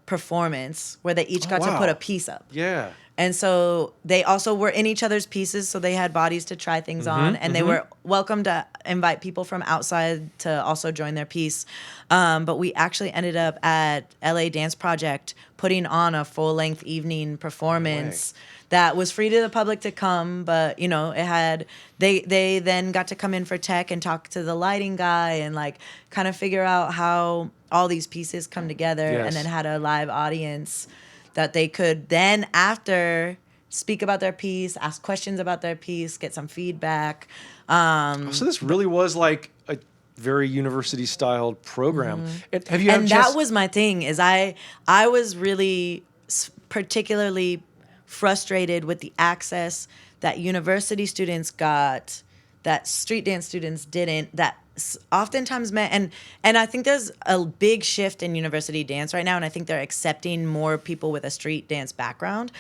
performance where they each got to put a piece up. Yeah. And so they also were in each other's pieces, so they had bodies to try things on, and they were welcome to invite people from outside to also join their piece. But we actually ended up at LA Dance Project putting on a full-length evening performance that was free to the public to come, but it had they then got to come in for tech and talk to the lighting guy and like kind of figure out how all these pieces come together, Yes. and then had a live audience that they could then after speak about their piece, ask questions about their piece, get some feedback. So this really was like a very university styled program. And have you had And a chance? that was my thing, is I was really particularly frustrated with the access that university students got that street dance students didn't, that oftentimes meant, and I think there's a big shift in university dance right now, and I think they're accepting more people with a street dance background.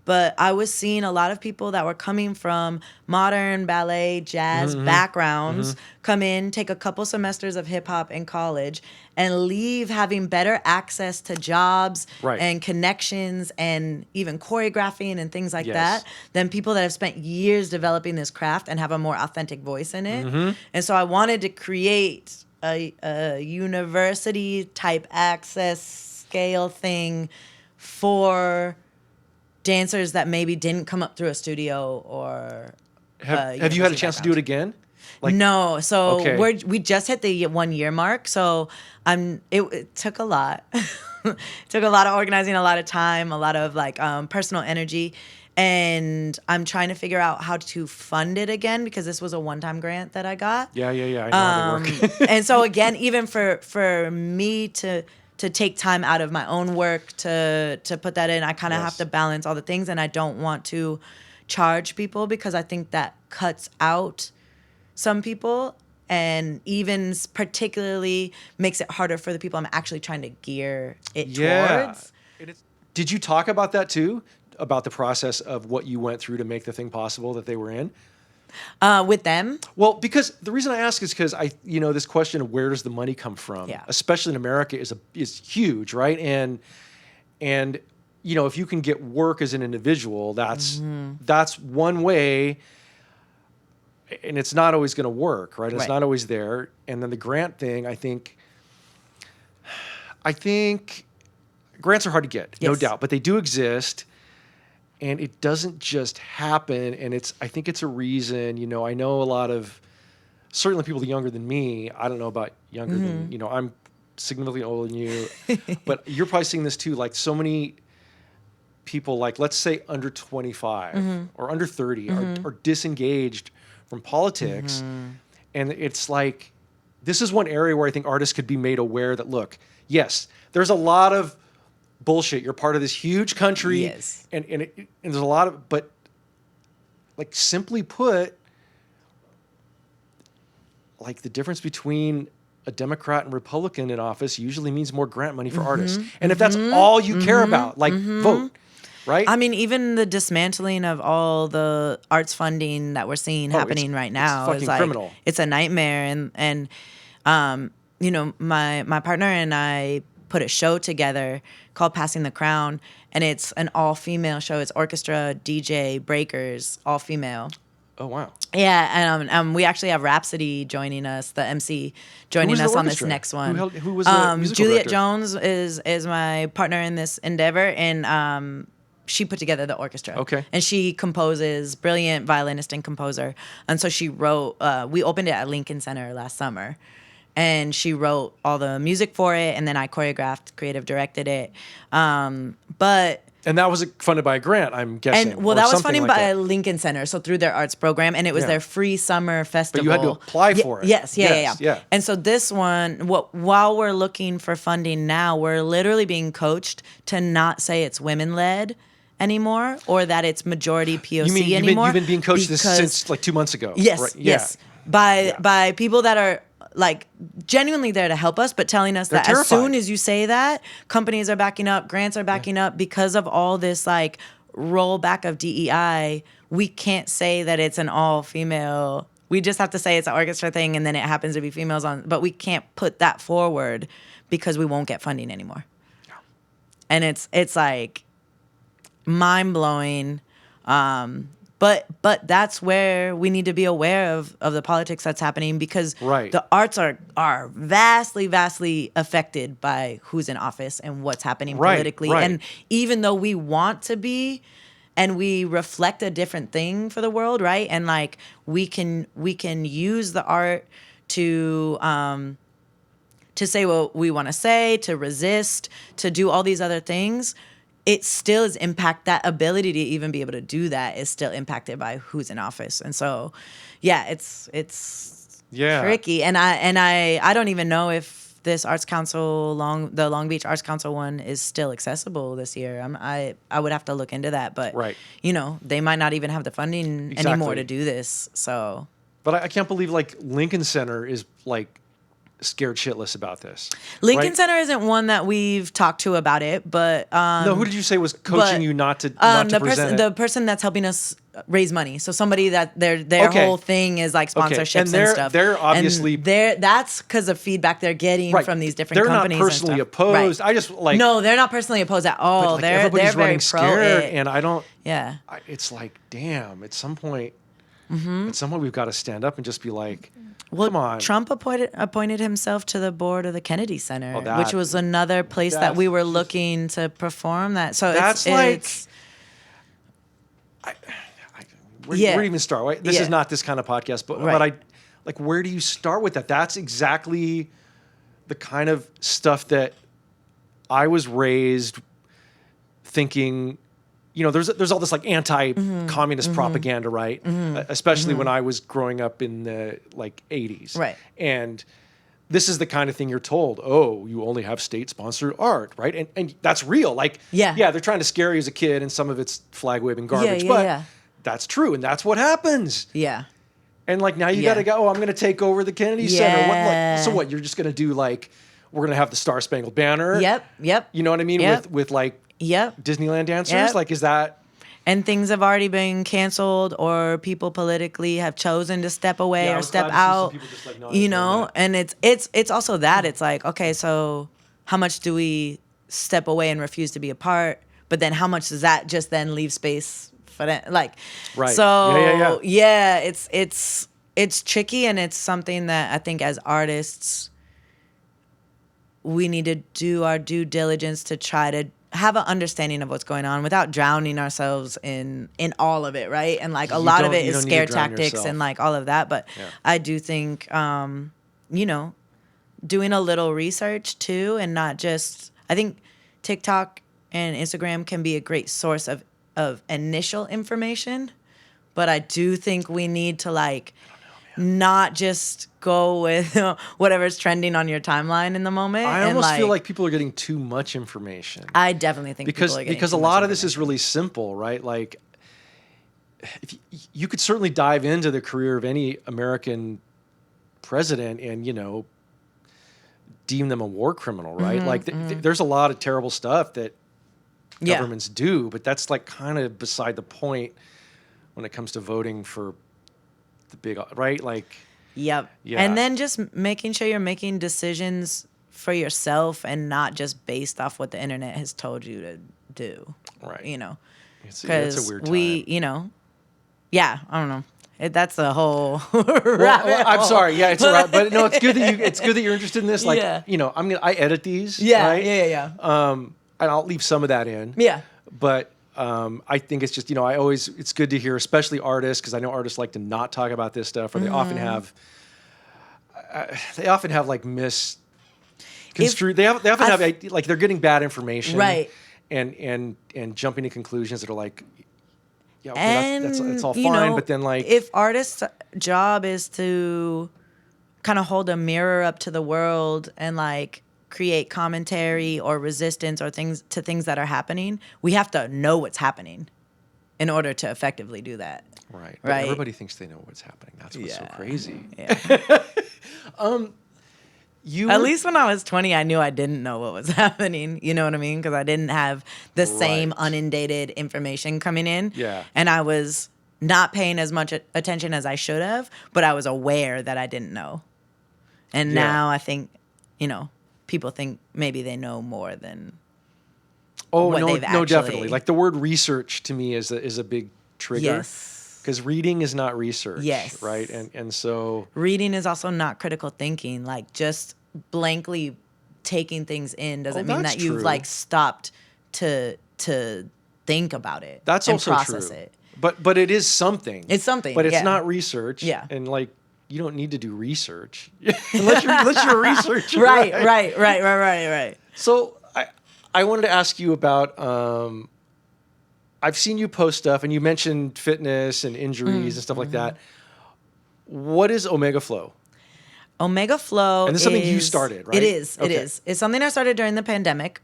But I was seeing a lot of people that were coming from modern ballet, jazz backgrounds come in, take a couple semesters of hip hop in college, and leave having better access to jobs and connections and even choreographing and things like that than people that have spent years developing this craft and have a more authentic voice in it. And so I wanted to create a university type access scale thing for dancers that maybe didn't come up through a studio or have you had a chance to do it again? No, so we just hit the 1 year mark, so it took a lot. Took a lot of organizing, a lot of time, a lot of like personal energy, and I'm trying to figure out how to fund it again, because this was a one-time grant that I got. Yeah. I know how they work. And so again, even for me to take time out of my own work to put that in, I kind of have to balance all the things, and I don't want to charge people because I think that cuts out some people, and even particularly makes it harder for the people I'm actually trying to gear it towards. Did you talk about that too? About the process of what you went through to make the thing possible that they were in? With them? Well, because the reason I ask is because this question of where does the money come from, especially in America, is huge, right? And if you can get work as an individual, that's one way, and it's not always going to work, right? It's not always there. And then the grant thing, I think grants are hard to get, no doubt, but they do exist. And it doesn't just happen, and I think it's a reason. I know a lot of, certainly people younger than me. I don't know about younger than, I'm significantly older than you, but you're probably seeing this too. Like so many people, like let's say under 25 or under 30 are disengaged from politics. And it's like, this is one area where I think artists could be made aware that, look, yes, there's a lot of bullshit. You're part of this huge country, and there's a lot of, but like simply put, like the difference between a Democrat and Republican in office usually means more grant money for artists. And if that's all you care about, like vote, right? I mean, even the dismantling of all the arts funding that we're seeing happening right now is like criminal. It's a nightmare. And my partner and I put a show together called Passing the Crown, and it's an all-female show. It's orchestra, DJ, breakers, all-female. Oh, wow. Yeah, and we actually have Rhapsody joining us, the MC joining us on this next one. Who was the musical Juliet director? Jones is my partner in this endeavor, and she put together the orchestra. Okay. And she composes, brilliant violinist and composer. And so she wrote, we opened it at Lincoln Center last summer. And she wrote all the music for it, and then I choreographed, creative directed it. And that was funded by a grant, I'm guessing. And that was funded by Lincoln Center, so through their arts program, and it was their free summer festival. But you had to apply for it. Yes. And so this one, while we're looking for funding now, we're literally being coached to not say it's women-led anymore, or that it's majority POC anymore. You've been being coached this since like 2 months ago. Yes, right? yes. By people that are like genuinely there to help us, but telling us that terrified. As soon as you say that, companies are backing up, grants are backing up because of all this like rollback of DEI. We can't say that it's an all-female. We just have to say it's an orchestra thing, and then it happens to be females on. But we can't put that forward because we won't get funding anymore. Yeah. And it's like mind-blowing. But that's where we need to be aware of the politics that's happening, because the arts are vastly, vastly affected by who's in office and what's happening politically. Right. And even though we want to be, and we reflect a different thing for the world, right? And like we can use the art to say what we want to say, to resist, to do all these other things. It still is that ability to even be able to do that is still impacted by who's in office. And so, it's tricky. And I don't even know if this Arts Council, the Long Beach Arts Council one is still accessible this year. I would have to look into that, but they might not even have the funding anymore to do this. So, but I can't believe like Lincoln Center is like scared shitless about this. Lincoln Center isn't one that we've talked to about it, but no. Who did you say was coaching you not to present it? The person that's helping us raise money. So somebody that their whole thing is like sponsorships and stuff. They're obviously that's because of feedback they're getting from these different companies. They're not personally opposed. I just like no, they're not personally opposed at all. Like they're very pro it. And I don't. Yeah, it's like damn. At some point, we've got to stand up and just be like. Well, come on. Trump appointed himself to the board of the Kennedy Center, which was another place that we were looking to perform that. So that's where do you even start? Right? This is not this kind of podcast, but where do you start with that? That's exactly the kind of stuff that I was raised thinking. There's all this like anti-communist propaganda, right? Especially when I was growing up in the like 80s. Right. And this is the kind of thing you're told, oh, you only have state-sponsored art, right? And that's real. Like, they're trying to scare you as a kid, and some of it's flag-waving garbage. But that's true, and that's what happens. Yeah. And like now you got to go, I'm going to take over the Kennedy Center. So what? You're just going to do like, we're going to have the Star Spangled Banner? Yep. You know what I mean? Yep. With like, Yep. Disneyland dancers? Yep. Like, is that... And things have already been canceled, or people politically have chosen to step away or step out. Just, like, you know, and it's also that it's like, okay, so how much do we step away and refuse to be a part? But then how much does that just then leave space for that? Like, right. So it's tricky, and it's something that I think as artists we need to do our due diligence to try to have an understanding of what's going on without drowning ourselves in all of it, right? And like a lot of it is scare tactics and like all of that. But I do think, you know, doing a little research too, and not just, I think TikTok and Instagram can be a great source of initial information. But I do think we need to like not just go with whatever's trending on your timeline in the moment. I almost feel like people are getting too much information. I definitely think people are getting because too a lot much of this is really simple, right? Like, if you could certainly dive into the career of any American president and, you know, deem them a war criminal, right? Like, there's a lot of terrible stuff that governments do, but that's like kind of beside the point when it comes to voting for the big, right? Like, yeah. And then just making sure you're making decisions for yourself and not just based off what the internet has told you to do. Right. You know, it's a weird time. you know, I don't know. That's a whole I'm sorry. Yeah, it's all right. But no, it's good that you're interested in this. Like, you know, I edit these. Right? Yeah. And I'll leave some of that in. Yeah. But I think it's just, you know, it's good to hear, especially artists, because I know artists like to not talk about this stuff, or they often have like misconstrued. They often have like they're getting bad information, right? And jumping to conclusions that are like, yeah, okay, and that's all fine, but then like, if artists' job is to kind of hold a mirror up to the world and like create commentary or resistance or things that are happening, we have to know what's happening in order to effectively do that. Right. But everybody thinks they know what's happening. That's what's so crazy. Yeah. At least when I was 20, I knew I didn't know what was happening. You know what I mean? Because I didn't have the same inundated information coming in. Yeah. And I was not paying as much attention as I should have, but I was aware that I didn't know. And now I think, you know, people think maybe they know more than definitely. Like the word research to me is a big trigger. Yes. Because reading is not research. Yes. Right? And so... reading is also not critical thinking. Like just blankly taking things in doesn't mean that you've like stopped to think about it. That's and also process true. It. But it is something. It's something. But it's not research. Yeah. And like, you don't need to do research unless you're a researcher. Right. So I wanted to ask you about, I've seen you post stuff and you mentioned fitness and injuries and stuff like that. What is Omega Flow? Omega Flow and this is something you started, right? It is. Okay. It is. It's something I started during the pandemic.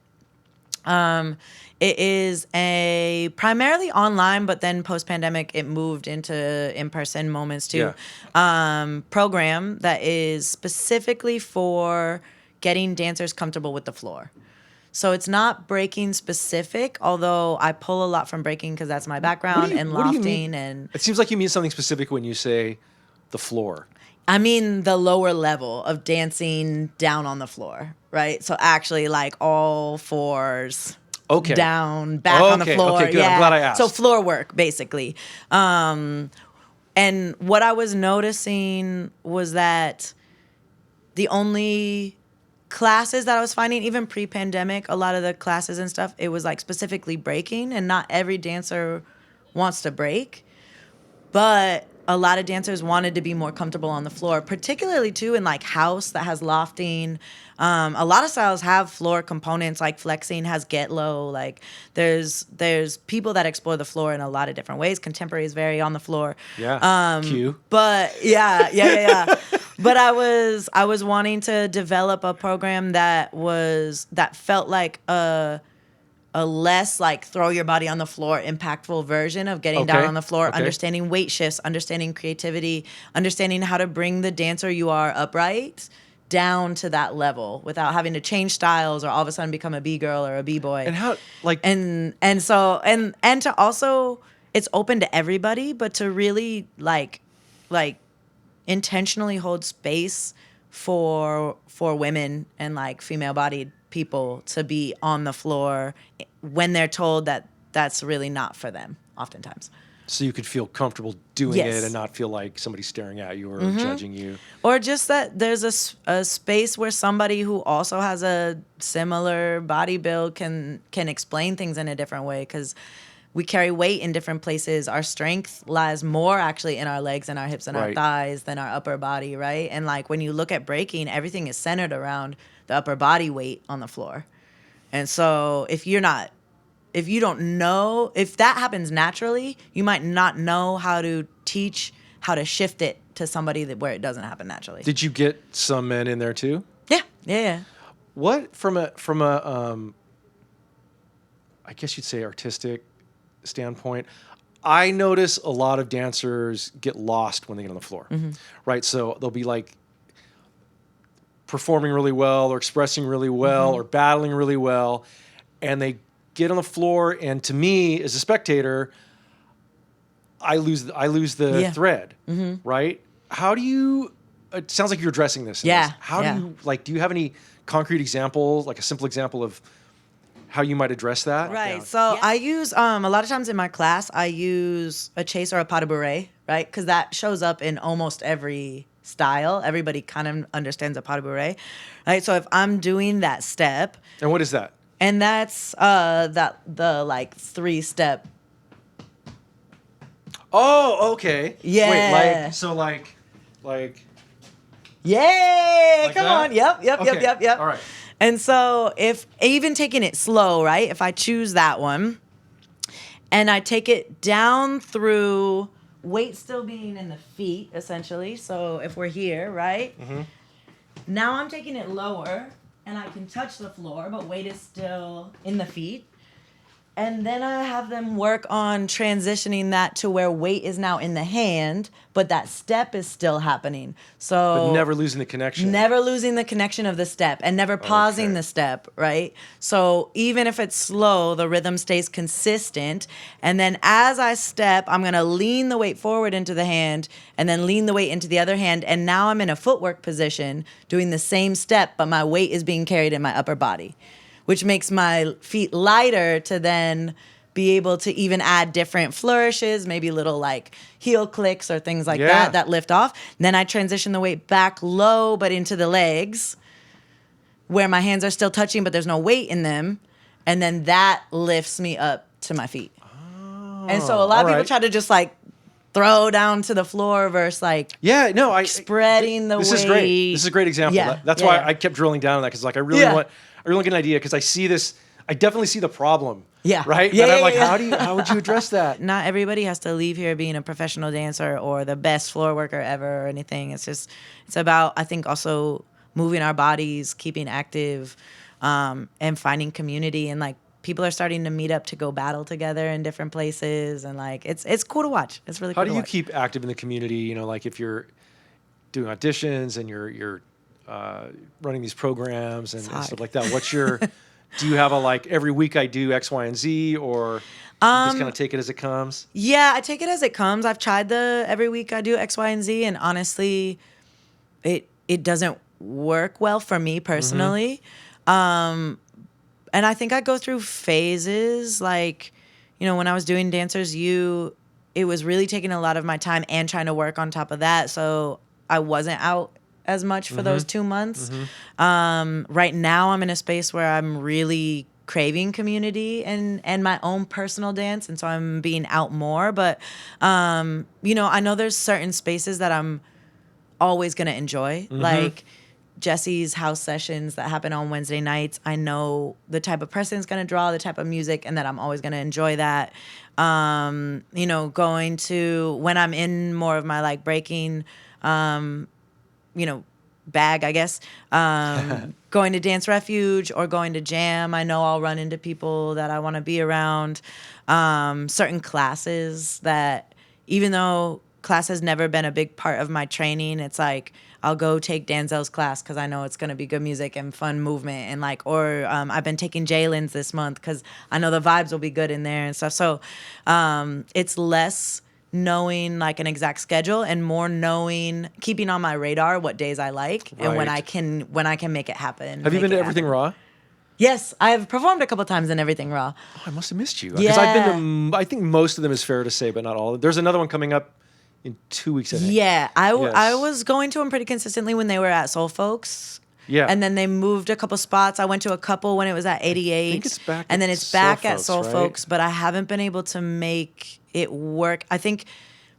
It is a primarily online, but then post-pandemic, it moved into in-person moments too. Yeah. Program that is specifically for getting dancers comfortable with the floor. So it's not breaking specific, although I pull a lot from breaking because that's my background, and lofting. And it seems like you mean something specific when you say the floor. I mean the lower level of dancing down on the floor, right? So actually like all fours. Okay. Down, back on the floor. Okay, good. Yeah. I'm glad I asked. So floor work, basically. And what I was noticing was that the only classes that I was finding, even pre-pandemic, a lot of the classes and stuff, it was like specifically breaking, and not every dancer wants to break. But a lot of dancers wanted to be more comfortable on the floor, particularly too in like house that has lofting. A lot of styles have floor components, like flexing has get low. Like there's people that explore the floor in a lot of different ways. Contemporaries vary on the floor. Yeah. Q. But yeah. But I was wanting to develop a program that felt like a less like throw your body on the floor, impactful version of getting down on the floor, understanding weight shifts, understanding creativity, understanding how to bring the dancer you are upright down to that level without having to change styles or all of a sudden become a B-girl or a B-boy. And how, like... And so, and to also, it's open to everybody, but to really, like intentionally hold space for women and, like, female-bodied people to be on the floor when they're told that that's really not for them, oftentimes. So you could feel comfortable doing it and not feel like somebody's staring at you or judging you. Or just that there's a space where somebody who also has a similar body build can explain things in a different way, because we carry weight in different places. Our strength lies more actually in our legs and our hips and our thighs than our upper body, right? And, like, when you look at breaking, everything is centered around the upper body weight on the floor. And so if you don't know, if that happens naturally, you might not know how to teach how to shift it to somebody where it doesn't happen naturally. Did you get some men in there too? Yeah. What from a I guess you'd say artistic standpoint, I notice a lot of dancers get lost when they get on the floor, right? So they'll be like performing really well or expressing really well or battling really well, and they get on the floor, and to me as a spectator, I lose the thread, right? How do you? It sounds like you're addressing this. How do you, like? Do you have any concrete examples, like a simple example of how you might address that? Right. So I use a lot of times in my class I use a chase or a pas de bourrée, right? Because that shows up in almost every style. Everybody kind of understands a pas de bourrée, right? So if I'm doing that step, and what is that? And that's the like 3-step. Oh, okay. Yeah. Wait, Yay! Like Come that? on. Yep. All right. And so if even taking it slow, right? If I choose that one and I take it down through weight still being in the feet, essentially. So if we're here, right? Now I'm taking it lower. And I can touch the floor, but weight is still in the feet. And then I have them work on transitioning that to where weight is now in the hand, but that step is still happening. So but never losing the connection. Never losing the connection of the step and never pausing the step, right? So even if it's slow, the rhythm stays consistent. And then as I step, I'm going to lean the weight forward into the hand and then lean the weight into the other hand. And now I'm in a footwork position doing the same step, but my weight is being carried in my upper body, which makes my feet lighter to then be able to even add different flourishes, maybe little like heel clicks or things like that lift off. And then I transition the weight back low but into the legs where my hands are still touching but there's no weight in them. And then that lifts me up to my feet. Oh, and so a lot of people try to just like throw down to the floor versus like spreading the weight. This is great. This is a great example. Yeah. That's why I kept drilling down on that, because like I really get an idea, because I see this. I definitely see the problem. Yeah. Right? Yeah, and I'm like, yeah. how would you address that? Not everybody has to leave here being a professional dancer or the best floor worker ever or anything. It's about, I think, also moving our bodies, keeping active, and finding community. And like people are starting to meet up to go battle together in different places. And like, it's cool to watch. It's really cool to watch. How do you keep active in the community? You know, like if you're doing auditions and you're running these programs and stuff like that, what's your... Do you have a like every week I do X, Y, and Z, or you just kind of take it as it comes? Yeah, I take it as it comes. I've tried the every week I do X, Y, and Z, and honestly, it doesn't work well for me personally. And I think I go through phases. Like, you know, when I was doing Dancers U, it was really taking a lot of my time and trying to work on top of that. So I wasn't out as much for those 2 months. Right now I'm in a space where I'm really craving community and my own personal dance. And so I'm being out more. But, you know, I know there's certain spaces that I'm always going to enjoy. Like Jesse's house sessions that happen on Wednesday nights. I know the type of person is going to draw the type of music and that I'm always going to enjoy that. You know, going to, when I'm in more of my like breaking, you know, bag, I guess, going to Dance Refuge or going to Jam. I know I'll run into people that I want to be around. Certain classes that, even though class has never been a big part of my training. It's like I'll go take Danzel's class because I know it's going to be good music and fun movement, and like, or I've been taking Jalen's this month because I know the vibes will be good in there and stuff. So it's less knowing like an exact schedule and more knowing, keeping on my radar what days I like and when I can make it happen. Have you been to Everything Raw? Yes, I've performed a couple times in Everything Raw. Oh, I must have missed you. Because I've been to, I think most of them is fair to say, but not all. There's another one coming up in 2 weeks, I think. Yeah, I was going to them pretty consistently when they were at Soul Folks. Yeah. And then they moved a couple spots. I went to a couple when it was at 88. I think it's back and then it's back at Soul right? Folks, but I haven't been able to make it work. I think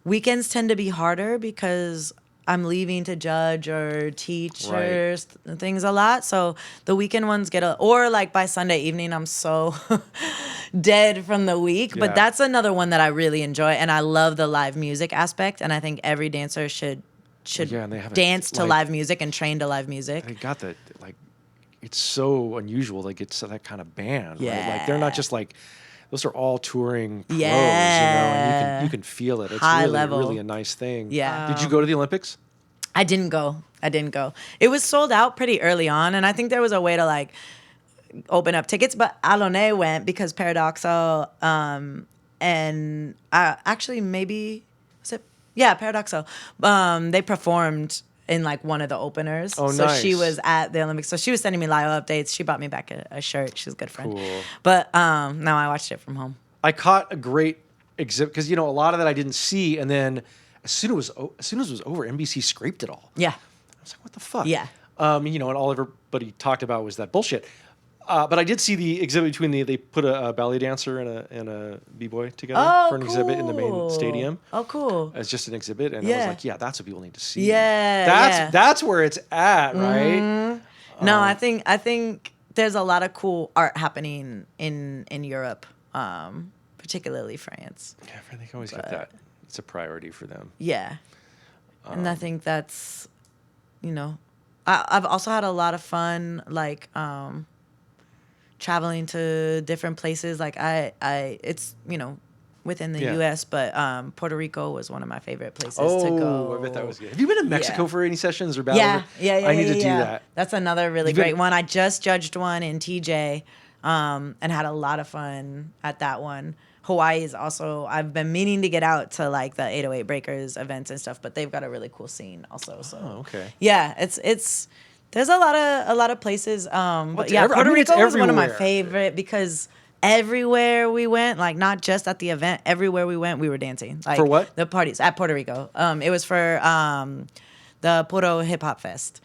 weekends tend to be harder because I'm leaving to judge or teach or things a lot. So the weekend ones or like by Sunday evening, I'm so dead from the week. Yeah. But that's another one that I really enjoy. And I love the live music aspect. And I think every dancer should dance to live music and train to live music. They got that, like, it's so unusual. Like, it's that kind of band. Yeah. Right? Like, they're not just like, those are all touring pros, you know, and you can feel it. It's really a nice thing. Yeah. Did you go to the Olympics? I didn't go. It was sold out pretty early on, and I think there was a way to like open up tickets, but Allison went because Paradoxal, and actually maybe was it? Yeah, Paradoxal. They performed in like one of the openers. Oh, so nice. She was at the Olympics. So she was sending me live updates. She bought me back a shirt. She's a good friend. Cool. But no, I watched it from home. I caught a great exhibit because, you know, a lot of that I didn't see. And then as soon as it was over, NBC scraped it all. Yeah. I was like, what the fuck? Yeah. You know, and all everybody talked about was that bullshit. But I did see the exhibit between they put a ballet dancer and a b-boy together for an exhibit in the main stadium. Oh, cool! As just an exhibit, and I was like, yeah, that's what people need to see. Yeah, that's where it's at, right? Mm-hmm. No, I think there's a lot of cool art happening in Europe, particularly France. Yeah, I think I always get that. It's a priority for them. Yeah, and I think that's, you know, I've also had a lot of fun, like. Traveling to different places, like it's, you know, within the U.S., but Puerto Rico was one of my favorite places to go. I bet that was good. Have you been to Mexico for any sessions or battles? Yeah. I need to do that. That's another really great one. I just judged one in TJ, and had a lot of fun at that one. Hawaii is also, I've been meaning to get out to like the 808 Breakers events and stuff, but they've got a really cool scene also. So okay. Yeah, it's. There's a lot of places, but yeah, Puerto Rico was one of my favorite because everywhere we went, like not just at the event, everywhere we went, we were dancing. Like for what? The parties at Puerto Rico. It was for the Puro Hip Hop Fest,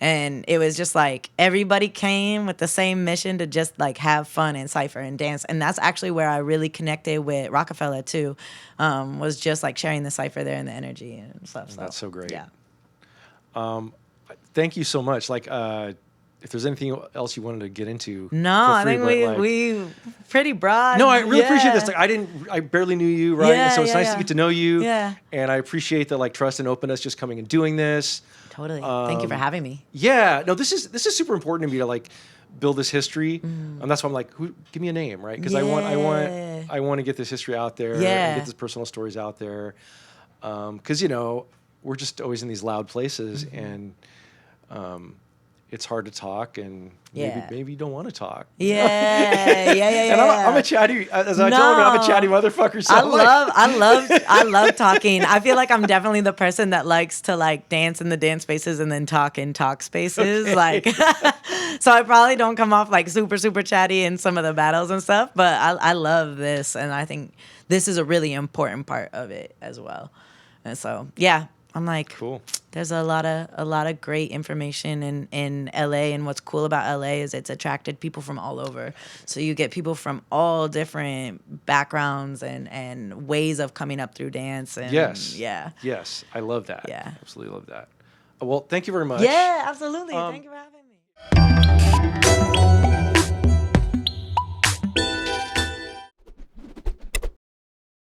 and it was just like everybody came with the same mission to just like have fun and cypher and dance, and that's actually where I really connected with Rockefeller too. Was just like sharing the cypher there and the energy and stuff. So, that's so great. Yeah. Thank you so much. Like, if there's anything else you wanted to get into, no, I think we pretty broad. No, I really appreciate this. Like, I barely knew you, right? Yeah, so it's nice to get to know you. Yeah. And I appreciate the like trust and openness just coming and doing this. Totally. Thank you for having me. Yeah. No, this is super important to me to like build this history, and that's why I'm like, give me a name, right? Because I want to get this history out there, and get these personal stories out there, because you know we're just always in these loud places, and it's hard to talk, and maybe you don't want to talk. Yeah. And I'm a chatty, as I told her, I'm a chatty motherfucker. So I love talking. I feel like I'm definitely the person that likes to like dance in the dance spaces and then talk in talk spaces. Okay. Like, so I probably don't come off like super, super chatty in some of the battles and stuff, but I love this. And I think this is a really important part of it as well. And so, yeah. I'm like, cool. There's a lot of great information in LA, and what's cool about LA is it's attracted people from all over. So you get people from all different backgrounds and ways of coming up through dance. And yes. Yeah. Yes. I love that. Yeah. Absolutely love that. Well, thank you very much. Yeah, absolutely. Thank you for having me.